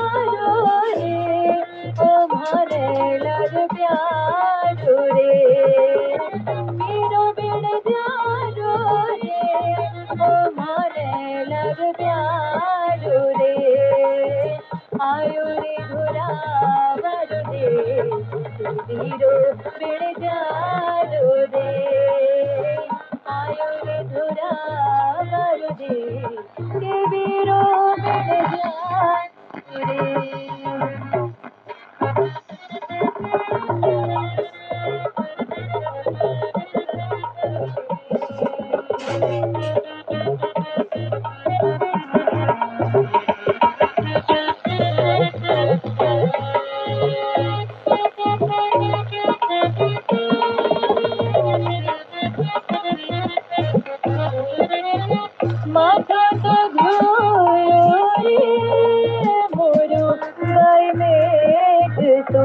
प्यारो रे ओ मारे लग प्यारो रे मेरो बिन जारो रे ओ मारे लग प्यारो रे आयो रे धुरा बारो रे वीरो बिन जारो रे आयो रे धुरा बारो रे वीरो बिन जारो रे माथा तो घोरो रे मोरो गाय में तो